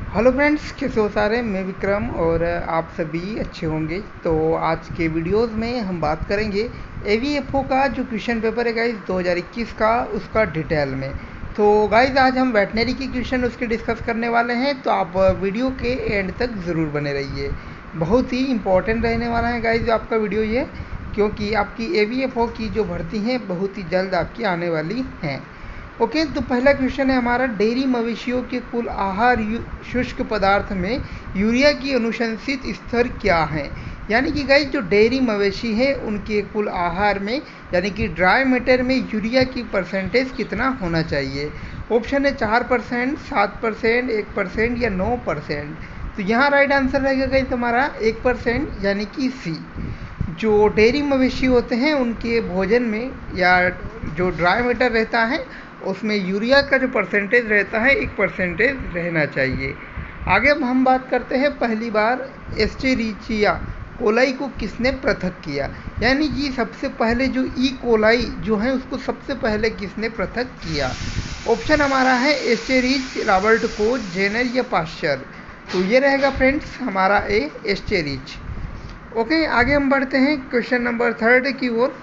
Hello friends, कैसे हो सारे। मैं विक्रम और आप सभी अच्छे होंगे। तो आज के वीडियोस में हम बात करेंगे एवीएफओ का जो क्वेश्चन पेपर है गाइस 2021 का, उसका डिटेल में। तो गाइस आज हम वेटनरी की क्वेश्चन उसके डिस्कस करने वाले हैं, तो आप वीडियो के एंड तक ज़रूर बने रहिए। बहुत ही इंपॉर्टेंट रहने वाला है गाइस आपका वीडियो ये, क्योंकि आपकी एवीएफओ की जो भर्ती हैं बहुत ही जल्द आपकी आने वाली हैं। ओके, तो पहला क्वेश्चन है हमारा, डेयरी मवेशियों के कुल आहार शुष्क पदार्थ में यूरिया की अनुशंसित स्तर क्या है। यानी कि गाइस जो डेयरी मवेशी है उनके कुल आहार में यानी कि ड्राई मैटर में यूरिया की परसेंटेज कितना होना चाहिए। ऑप्शन है 4%, 7%, 1% या 9%। तो यहाँ राइट आंसर रहेगा गाइस हमारा 1%, यानी कि सी। जो डेयरी मवेशी होते हैं उनके भोजन में या जो ड्राई मैटर रहता है उसमें यूरिया का जो परसेंटेज रहता है 1% रहना चाहिए। आगे अब हम बात करते हैं, पहली बार एस्चेरिचिया कोलाई को किसने पृथक किया। यानी कि सबसे पहले जो ई कोलाई जो है उसको सबसे पहले किसने पृथक किया। ऑप्शन हमारा है एस्चेरिच, रॉबर्ट कोच, जेनर या पाश्चर। तो ये रहेगा फ्रेंड्स हमारा ए एस्चेरिच। ओके, आगे हम बढ़ते हैं क्वेश्चन नंबर 3 की ओर।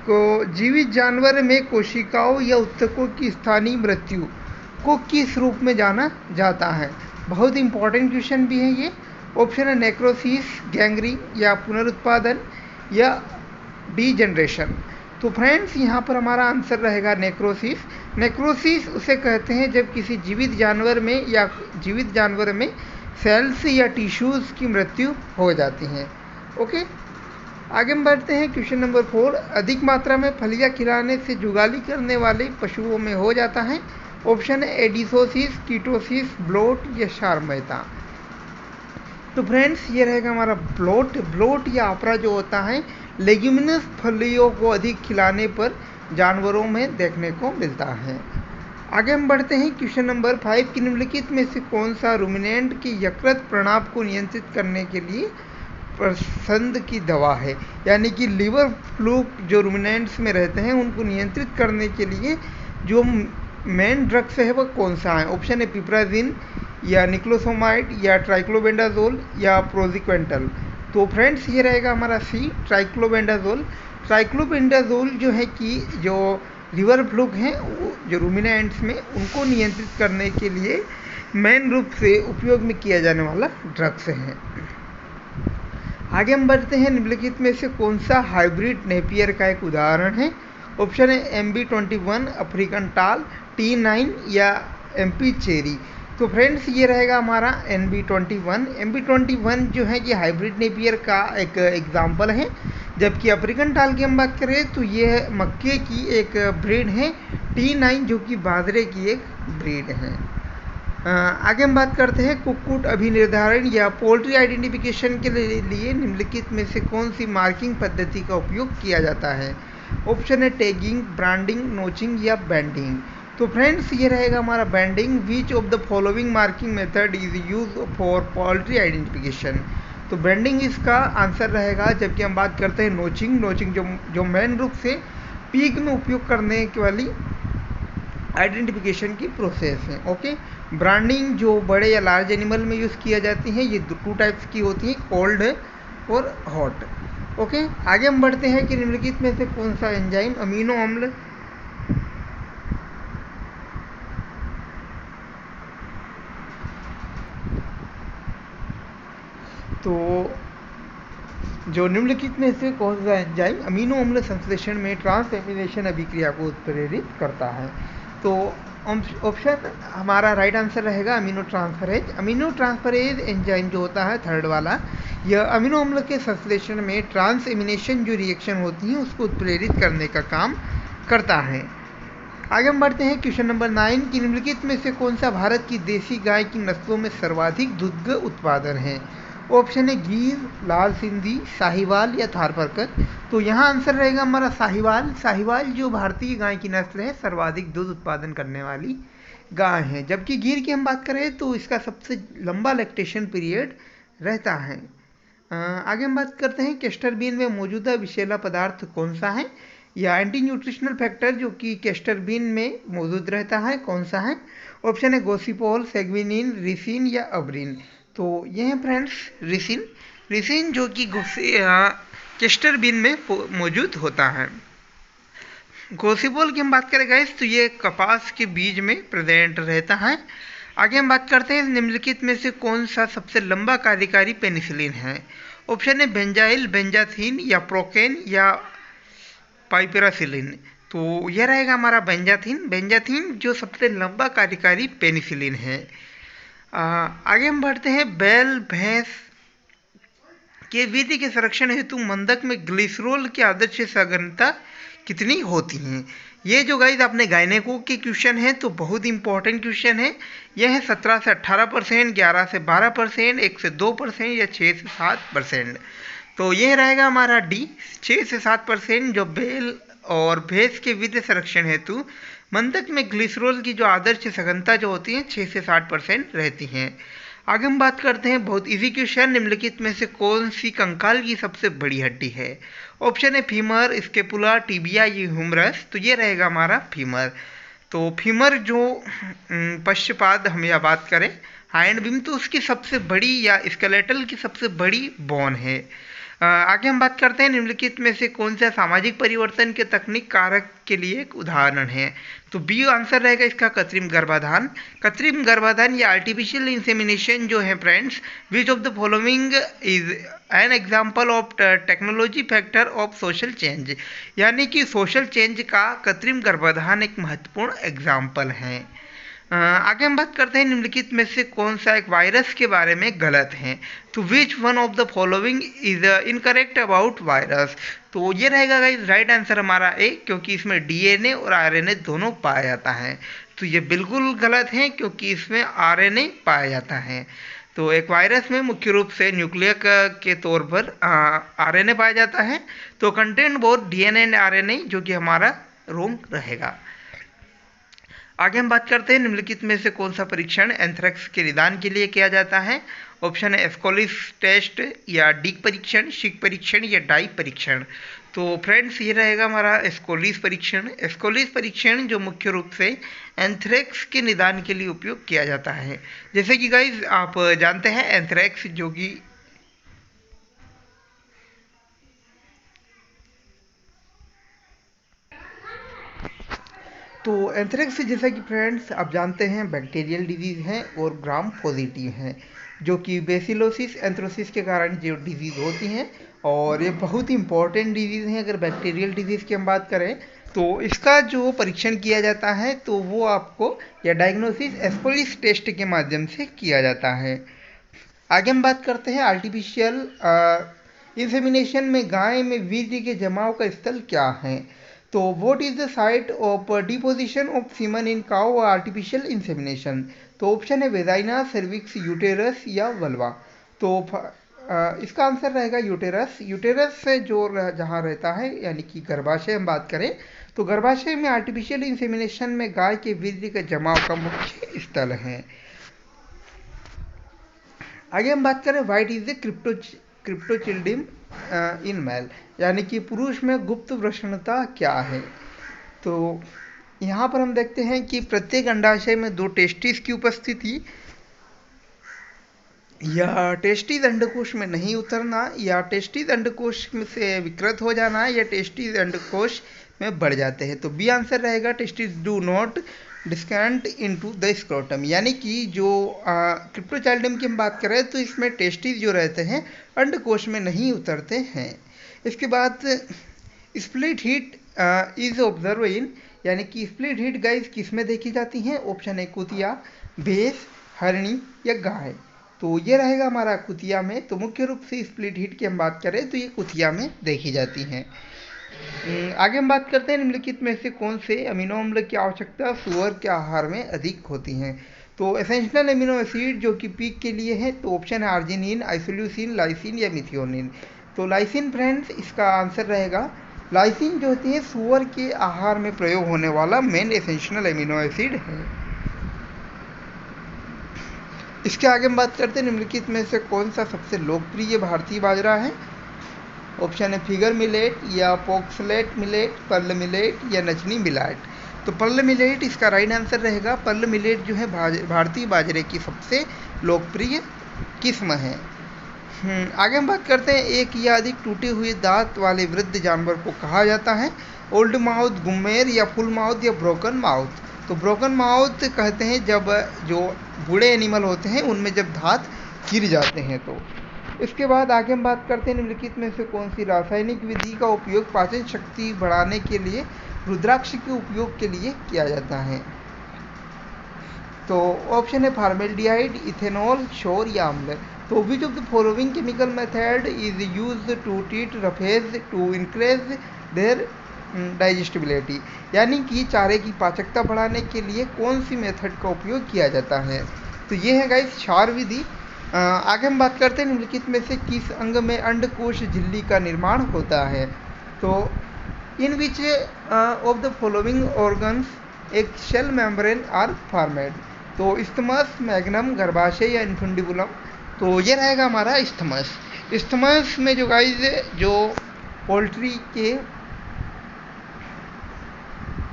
को जीवित जानवर में कोशिकाओं या उत्तकों की स्थानीय मृत्यु को किस रूप में जाना जाता है। बहुत इंपॉर्टेंट क्वेश्चन भी है ये। ऑप्शन है नेक्रोसिस, गैंग्रीन या पुनरुत्पादन या डीजनरेशन। तो फ्रेंड्स यहाँ पर हमारा आंसर रहेगा नेक्रोसिस। नेक्रोसिस उसे कहते हैं जब किसी जीवित जानवर में या जीवित जानवर में सेल्स या टिश्यूज़ की मृत्यु हो जाती हैं। ओके, आगे हम बढ़ते हैं क्वेश्चन नंबर 4। अधिक मात्रा में फलियां खिलाने से जुगाली करने वाले पशुओं में हो जाता है। ऑप्शन है एडिसोसिस, कीटोसिस, ब्लोट या शारमयता। तो फ्रेंड्स ये रहेगा हमारा ब्लोट। ब्लोट या आपरा जो होता है लेग्यूमिनस फलियों को अधिक खिलाने पर जानवरों में देखने को मिलता है। आगे हम बढ़ते हैं क्वेश्चन नंबर 5 की निम्नलिखित में से कौन सा रुमिनेंट के यकृत प्रणाप को नियंत्रित करने के लिए पसंद की दवा है। यानी कि लीवर फ्लूक जो रुमिनेंट्स में रहते हैं उनको नियंत्रित करने के लिए जो मेन ड्रग्स है वह कौन सा है। ऑप्शन है पिप्राजिन या निक्लोसोमाइड या ट्राइक्लोबेंडाजोल या प्रोजिक्वेंटल। तो फ्रेंड्स ये रहेगा हमारा सी, ट्राइक्लोबेंडाजोल। ट्राइक्लोबेंडाजोल जो है कि जो लीवर फ्लूक हैं जो रुमिनेंट्स में उनको नियंत्रित करने के लिए मेन रूप से उपयोग में किया जाने वाला ड्रग्स है। आगे हम बढ़ते हैं, निम्नलिखित में से कौन सा हाइब्रिड नेपियर का एक उदाहरण है। ऑप्शन है MB21, अफ्रीकन टाल, T9 या MP चेरी। तो फ्रेंड्स ये रहेगा हमारा MB21। MB21 जो है ये हाइब्रिड नेपियर का एक एग्जाम्पल है, जबकि अफ्रीकन टाल की हम बात करें तो ये मक्के की एक ब्रीड है। T9 जो कि बाजरे की एक ब्रीड है। आगे हम बात करते हैं कुक्कुट अभिनिर्धारण या पोल्ट्री आइडेंटिफिकेशन के लिए निम्नलिखित में से कौन सी मार्किंग पद्धति का उपयोग किया जाता है। ऑप्शन है टैगिंग, ब्रांडिंग, नोचिंग या बैंडिंग। तो फ्रेंड्स ये रहेगा हमारा banding. Which of the following marking method is use for poultry identification. तो ब्रांडिंग इसका आंसर रहेगा, जबकि हम बात करते हैं नोचिंग। नोचिंग जो मेन रूप से पीक में उपयोग करने वाली आइडेंटिफिकेशन की प्रोसेस है। ओके, ब्रांडिंग जो बड़े या लार्ज एनिमल में यूज़ किया जाती हैं, ये 2 टाइप्स की होती हैं, कोल्ड और हॉट। ओके, आगे हम बढ़ते हैं कि निम्नलिखित में से कौन सा एंजाइम अमीनो अम्ल तो जो निम्नलिखित में से कौन सा एंजाइम अमीनो अम्ल संश्लेषण में ट्रांसएमिनेशन अभिक्रिया को उत्प्रेरित करता है। तो ऑप्शन हमारा राइट आंसर रहेगा amino transferase. Amino transferase enzyme जो होता है थर्ड वाला, यह अमीनो अम्ल के संश्लेषण में ट्रांसएमिनेशन जो रिएक्शन होती है उसको उत्प्रेरित करने का काम करता है। आगे हम बढ़ते हैं क्वेश्चन नंबर 9 की निम्नलिखित में से कौन सा भारत की देसी गाय की नस्लों में सर्वाधिक दुग्ध उत्पादन है। ऑप्शन है गीर, लाल सिंधी, साहिवाल या थारपारकर। तो यहाँ आंसर रहेगा हमारा साहिवाल। साहिवाल जो भारतीय गाय की नस्ल है सर्वाधिक दूध उत्पादन करने वाली गाय है, जबकि गिर की हम बात करें तो इसका सबसे लंबा लैक्टेशन पीरियड रहता है। आगे हम बात करते हैं कैस्टर बीन में मौजूदा विषैला पदार्थ कौन सा है, या एंटी न्यूट्रिशनल फैक्टर जो कि कैस्टर बीन में मौजूद रहता है कौन सा है। ऑप्शन है गोसिपोल, सेग्विनिन, रिसिन या अब्रिन। तो ये है फ्रेंड्स रिसिन। रिसिन जो कि चेस्टर बीन में मौजूद होता है। गोसिपोल की हम बात करें गाइस तो ये कपास के बीज में प्रेजेंट रहता है। आगे हम बात करते हैं निम्नलिखित में से कौन सा सबसे लंबा कार्यकारी पेनिसिलिन है। ऑप्शन है बेंजाइल, बेंजाथीन या प्रोकेन या पाइपेरासिलिन। तो यह रहेगा हमारा बेंजाथीन। बेंजाथीन जो सबसे लंबा कार्यकारी पेनिसिलिन है। आगे हम बढ़ते हैं बैल भैंस के वीर्य के संरक्षण हेतु मंदक में ग्लिसरोल की आदर्श सघनता कितनी होती है। ये जो गाइस आपने गायनेको के क्वेश्चन है तो बहुत इंपॉर्टेंट क्वेश्चन है। यह है 17 से 18%, 11 से 12%, 1 से 2% या 6 से 7%। तो यह रहेगा हमारा डी 6 से 7%, जो बैल और भैंस के वीर्य संरक्षण हेतु मंदक में ग्लिसरोल की जो आदर्श सघनता जो होती है 6 से 7% रहती हैं। आगे हम बात करते हैं बहुत इजी क्वेश्चन, निम्नलिखित में से कौन सी कंकाल की सबसे बड़ी हड्डी है। ऑप्शन है फीमर, स्केपुला, टिबिया या ह्यूमरस। तो ये रहेगा हमारा फीमर। तो फीमर जो पश्चपाद हम या बात करें हाइंड बीम तो उसकी सबसे बड़ी या स्केलेटल की सबसे बड़ी बोन है। आगे हम बात करते हैं निम्नलिखित में से कौन सा सामाजिक परिवर्तन के तकनीक कारक के लिए एक उदाहरण है। तो बी आंसर रहेगा इसका कृत्रिम गर्भाधान। कृत्रिम गर्भाधान या आर्टिफिशियल इंसेमिनेशन जो है friends, which of the following is an example of technology factor of social change. यानी कि सोशल चेंज का कृत्रिम गर्भाधान एक महत्वपूर्ण एग्जाम्पल है। आगे हम बात करते हैं निम्नलिखित में से कौन सा एक वायरस के बारे में गलत है। तो which one of the following is incorrect about virus. तो ये रहेगा गाइस राइट आंसर हमारा ए, क्योंकि इसमें डीएनए और आरएनए दोनों पाया जाता है। तो ये बिल्कुल गलत है क्योंकि इसमें आरएनए पाया जाता है। तो एक वायरस में मुख्य रूप से न्यूक्लियक के तौर पर आरएनए पाया जाता है। तो content both DNA and RNA जो कि हमारा रॉन्ग रहेगा। आगे हम बात करते हैं निम्नलिखित में से कौन सा परीक्षण एंथ्रेक्स के निदान के लिए किया जाता है। ऑप्शन है एस्कोलिस टेस्ट या डीक परीक्षण, शिक परीक्षण या डाई परीक्षण। तो फ्रेंड्स ये रहेगा हमारा एस्कोलिस परीक्षण। एस्कोलिस परीक्षण जो मुख्य रूप से एंथ्रेक्स के निदान के लिए उपयोग किया जाता है। जैसे कि गाइज आप जानते हैं एंथ्रेक्स जो कि तो एंथ्रेक्स जैसा कि फ्रेंड्स आप जानते हैं बैक्टीरियल डिजीज़ हैं और ग्राम पॉजिटिव हैं, जो कि बेसिलोसिस एंथ्रोसिस के कारण जो डिजीज़ होती हैं। और ये बहुत इंपॉर्टेंट डिजीज़ हैं। अगर बैक्टीरियल डिजीज़ की हम बात करें तो इसका जो परीक्षण किया जाता है तो वो आपको या डायग्नोसिस एस्कोलिस टेस्ट के माध्यम से किया जाता है। आगे हम बात करते हैं आर्टिफिशियल इंसेमिनेशन में गाय में वीर्य के जमाव का स्थल क्या है। तो what is the site of deposition of semen in cow artificial insemination. तो ऑप्शन है वेजाइना, सर्विक्स, यूटेरस या वल्वा। तो इसका आंसर रहेगा यूटेरस। यूटेरस से जो जहाँ रहता है यानी कि गर्भाशय हम बात करें तो गर्भाशय में आर्टिफिशियल इंसेमिनेशन में गाय के वीर्य के जमाव का मुख्य स्थल है। आगे हम बात करें what is the cryptorchidism in male, यानी कि पुरुष में गुप्त वृषणता क्या है। तो यहाँ पर हम देखते हैं कि प्रत्येक अंडाशय में 2 टेस्टिस की उपस्थिति या टेस्टिस अंडकोश में नहीं उतरना या टेस्टिस अंडकोश से विकृत हो जाना या टेस्टिस अंडकोश में बढ़ जाते हैं। तो बी आंसर रहेगा testis do not descend into the scrotum, यानी कि जो क्रिप्टोचाइल्डियम की हम बात करें तो इसमें टेस्टिस जो रहते हैं अंडकोश में नहीं उतरते हैं। इसके बाद split heat is observe in, यानी कि स्प्लिट हीट गाइस किस में देखी जाती हैं। ऑप्शन है कुतिया, भैंस, हरणी या गाय। तो ये रहेगा हमारा कुतिया में। तो मुख्य रूप से स्प्लिट हीट की हम बात करें तो ये कुतिया में देखी जाती हैं। आगे हम बात करते हैं निम्नलिखित में से कौन से अमीनो अम्ल की आवश्यकता सुअर के आहार में अधिक होती है। तो एसेंशियल अमीनो एसिड जो कि पीक के लिए है तो ऑप्शन है आर्जिनिन, आइसोल्यूसिन, लाइसिन या मिथियोनिन। तो लाइसिन फ्रेंड्स इसका आंसर रहेगा। लाइसिन जो होती है सुअर के आहार में प्रयोग होने वाला मेन एसेंशियल अमीनो एसिड है। इसके आगे हम बात करते हैं निम्नलिखित में से कौन सा सबसे लोकप्रिय भारतीय बाजरा है। ऑप्शन है फिगर मिलेट या पोक्सलेट मिलेट, पर्ल मिलेट या नचनी मिलेट। तो पर्ल मिलेट इसका राइट आंसर रहेगा। पर्ल मिलेट जो है भारतीय बाजरे की सबसे लोकप्रिय किस्म है। आगे हम बात करते हैं, एक या अधिक टूटे हुए दांत वाले वृद्ध जानवर को कहा जाता है ओल्ड माउथ, गुम्मेर या फुल माउथ या ब्रोकन माउथ। तो ब्रोकन माउथ कहते हैं जब जो बूढ़े एनिमल होते हैं उनमें जब दांत गिर जाते हैं। तो इसके बाद आगे हम बात करते हैं, निम्नलिखित में से कौन सी रासायनिक विधि का उपयोग पाचन शक्ति बढ़ाने के लिए रुद्राक्ष के उपयोग के लिए किया जाता है। तो ऑप्शन है फॉर्मेल्डिहाइड, इथेनॉल, शोर या अम्ल। तो which of the following chemical method is used to treat roughage to increase their digestibility, यानी कि चारे की पाचकता बढ़ाने के लिए कौन सी मेथड का उपयोग किया जाता है। तो ये है गाइस क्षार विधि। आगे हम बात करते हैं, निम्नलिखित में से किस अंग में अंडकोश झिल्ली का निर्माण होता है। तो in which of the following organs egg shell membrane are formed. तो इस्थमस, मैग्नम, गर्भाशय या इन्फुंडिबुलम। तो ये रहेगा हमारा इस्थमस। इस्थमस में जो गाइस जो पोल्ट्री के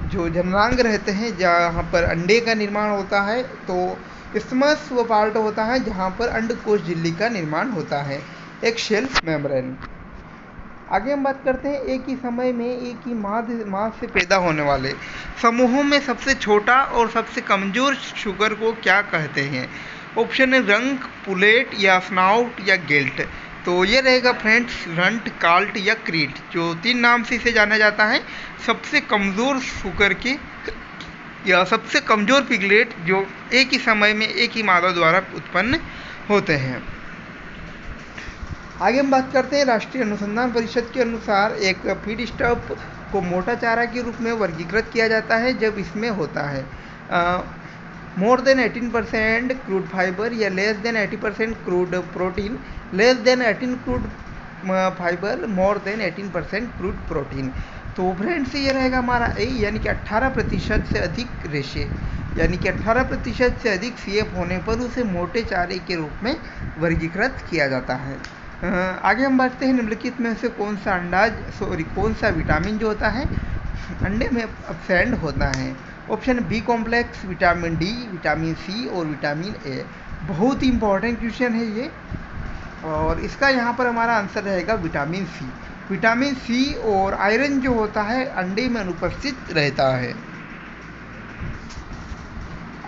जो जननांग रहते हैं जहाँ पर अंडे का निर्माण होता है, तो इस्थमस वो पार्ट होता है जहाँ पर अंडकोश झिल्ली का निर्माण होता है, एक शेल मेम्ब्रेन। आगे हम बात करते हैं, एक ही समय में एक ही माँ से पैदा होने वाले समूहों में सबसे छोटा और सबसे कमजोर शुगर को क्या कहते हैं। ऑप्शन है रंग, पुलेट या स्नाउट या गेल्ट। तो ये रहेगा फ्रेंड्स रंट, काल्ट या क्रीट। जो 3 नाम से इसे जाना जाता है, सबसे कमज़ोर शुगर के या सबसे कमज़ोर पिगलेट जो एक ही समय में एक ही मादा द्वारा उत्पन्न होते हैं। आगे हम बात करते हैं, राष्ट्रीय अनुसंधान परिषद के अनुसार एक फीड स्टफ को मोटा चारा के रूप में वर्गीकृत किया जाता है जब इसमें होता है मोर देन 18% क्रूड फाइबर या less than 80% crude protein, less than 18 crude fibre, more than 18% crude protein. तो फ्रेंड्स ये रहेगा हमारा ए, यानी कि 18% से अधिक रेशे, यानी कि 18% से अधिक CF होने पर उसे मोटे चारे के रूप में वर्गीकृत किया जाता है। आगे हम बढ़ते हैं, निम्नलिखित में से कौन सा विटामिन जो होता है अंडे में अब्सेंट होता है। Option B complex, vitamin D, vitamin C और विटामिन ए। बहुत ही इंपॉर्टेंट क्वेश्चन है ये, और इसका यहाँ पर हमारा आंसर रहेगा विटामिन सी। विटामिन सी और आयरन जो होता है अंडे में अनुपस्थित रहता है।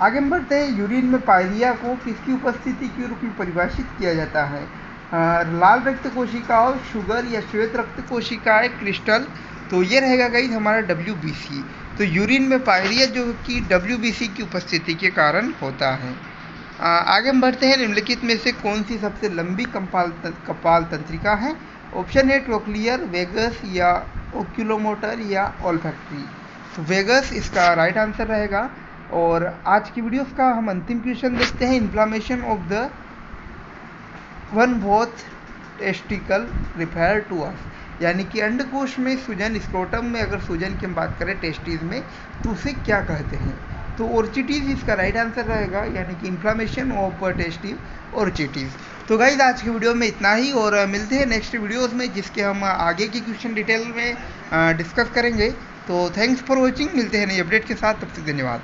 आगे हम बढ़ते हैं, यूरिन में पायरिया को किसकी उपस्थिति के रूप में परिभाषित किया जाता है। लाल रक्त कोशिकाओं, शुगर या श्वेत रक्त कोशिकाएं, क्रिस्टल। तो ये रहेगा गाइस हमारा WBC। तो यूरिन में पायरिया जो कि WBC की उपस्थिति के कारण होता है। आगे हम बढ़ते हैं, निम्नलिखित में से कौन सी सबसे लंबी कपाल तंत्रिका है। ऑप्शन है ट्रोक्लियर, वेगस या ओक्यूलोमोटर या ओल्फैक्टरी। तो वेगस इसका राइट आंसर रहेगा। और आज की वीडियोस का हम अंतिम क्वेश्चन देखते हैं, inflammation of the one both testicle refer to us, यानी कि अंडकोश में सूजन, स्क्रोटम में अगर सूजन की हम बात करें टेस्टिस में तो उसे क्या कहते हैं। तो ओर्चिटीज इसका राइट आंसर रहेगा, यानी कि इन्फ्लामेशन ऑफ टेस्टिस ओर्चिटीज। तो गाइस आज की वीडियो में इतना ही, और मिलते हैं नेक्स्ट वीडियोस में जिसके हम आगे की क्वेश्चन डिटेल में डिस्कस करेंगे। तो थैंक्स फॉर वॉचिंग, मिलते हैं नई अपडेट के साथ, तब तक धन्यवाद।